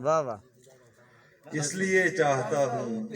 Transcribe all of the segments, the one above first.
واہ واہ اس لیے چاہتا ہوں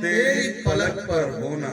تیری پلک پر ہونا.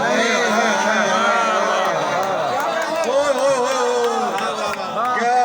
نہیں. کیا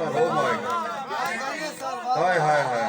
او مائی گاڈ ہائے ہائے ہائے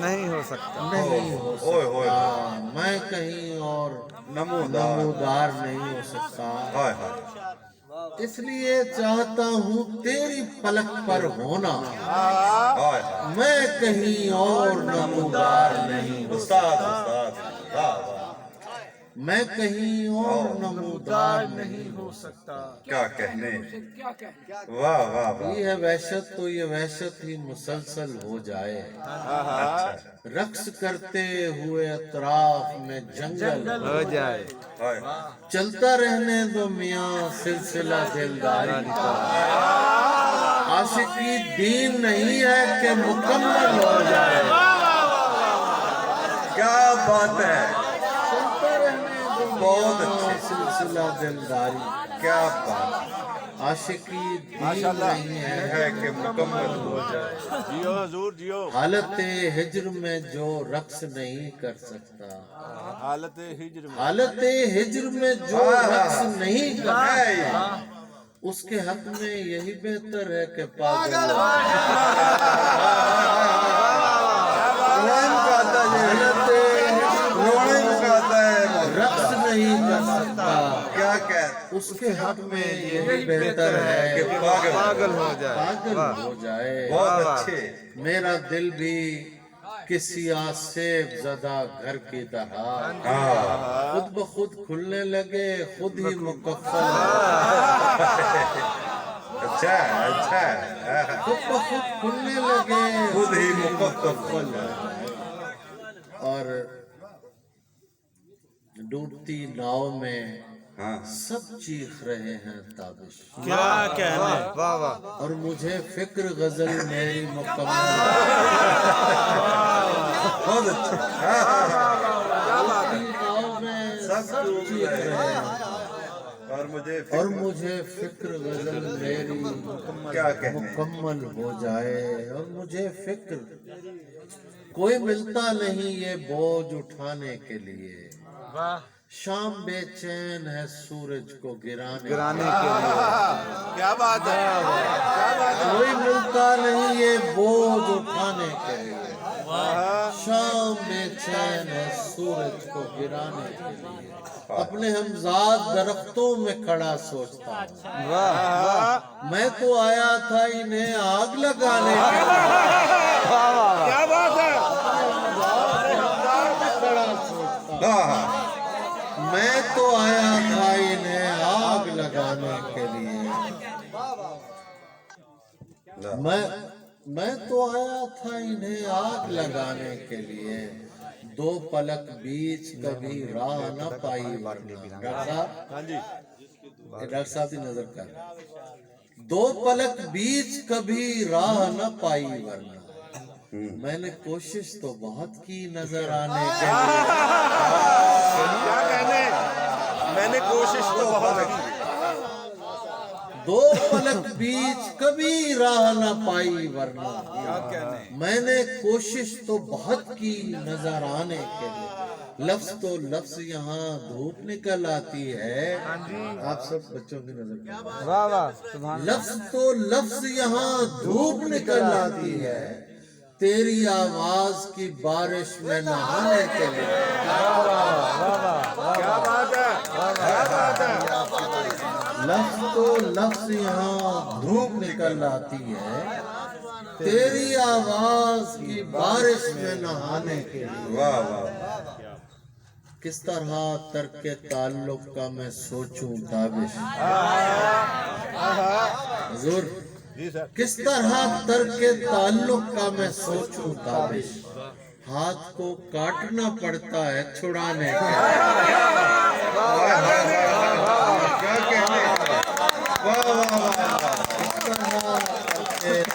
نہیں ہو سکتا نہیں ہو اوئے ہوئے سکتا, میں کہیں اور نمودار نمودار نہیں ہو سکتا. ہائے ہائے اس لیے چاہتا ہوں تیری پلک پر ہونا, ہائے میں کہیں اور نمودار نہیں ہو استاد استاد واہ واہ میں کہیں اور نمودار نہیں ہو سکتا. کیا کہنے واہ واہ واہ یہ ہے وحشت تو یہ وحشت ہی مسلسل ہو جائے, رقص کرتے ہوئے اطراف میں جنگل ہو جائے ہائے چلتا رہنے دو میاں سلسلہ دلداری کا. عاشقی دین نہیں ہے کہ مکمل ہو جائے. کیا بات ہے چلتا رہنے دو بہت میاں اچھے. سلسلہ دلداری, کیا بات عاشقی دین نہیں ہے ہے کہ مکمل ہو جائے. جیو حضور جیو حالت ہجر میں جو رقص نہیں کر سکتا, حالت ہجر میں حالت ہجر میں جو رقص نہیں کر سکتا, اس کے حق میں یہی بہتر ہے کہ پاگل ہو. رونے کا آتا ہے رونے کا آتا ہے رقص نہیں کر سکتا, کیا کہ اس کے حق میں یہی بہتر ہے کہ کہ پاگل ہو جائے پاگل ہو جائے. بہت اچھے میرا دل بھی کسی آسیب زدہ گھر کی طرح خود بخود کھلنے لگے, خود ہی مکفل اچھا اچھا خود بخود کھلنے لگے, خود ہی مکفل اور ڈوبتی ناؤ میں ہاں سب چیخ رہے ہیں تابش, کیا کہنے واہ واہ اور مجھے فکر غزل میری مکمل بہت اچھا ڈوبتی ناؤ میں سب چیخ رہے ہیں, اور مجھے فکر غزل میری کیا کہنے مکمل ہو جائے. اور مجھے فکر کوئی ملتا نہیں یہ بوجھ اٹھانے کے لیے, شام بے چین ہے سورج کو گرانے کے لیے کیا بات ہے کوئی ملتا نہیں یہ بوجھ اٹھانے کے لیے, شام بے چین ہے سورج کو گرانے کے لیے. اپنے ہمزاد درختوں میں کھڑا سوچتا ہوں, میں تو آیا تھا انہیں آگ لگانے کے لیے. کیا بات ہے کھڑا سوچتا ہوں, ہاں میں تو آیا تھا انہیں آگ لگانے کے لیے. میں تو آیا تھا انہیں آگ لگانے کے لیے. دو پلک بیچ کبھی راہ نہ پائی ورنہ. ڈاکٹر صاحب کی نظر کر, دو پلک بیچ کبھی راہ نہ پائی ورنہ, میں نے کوشش تو بہت کی نظر آنے کے لیے. کیا کہنے میں نے کوشش تو بہت کی دو پلک بیچ کبھی راہ نہ پائی ورنہ, میں نے کوشش تو بہت کی نظر آنے کے لیے. لفظ تو لفظ یہاں دھوپ نکل آتی ہے. آپ سب بچوں کی نظر کریں, واہ واہ سبحان لفظ تو لفظ یہاں دھوپ نکل آتی ہے, تیری آواز کی بارش میں نہانے کے لیے. کیا بات ہے لفظ تو لفظ یہاں دھوپ نکل آتی ہے, تیری آواز کی بارش میں نہانے کے لیے. واہ واہ کس طرح ترک تعلق کا میں سوچوں تابش, حضور کس طرح ترک تعلق کا میں سوچوں تابش, ہاتھ کو کاٹنا پڑتا ہے چھڑانے کے لیے. کیا کہنے واہ واہ واہ کس طرح ترک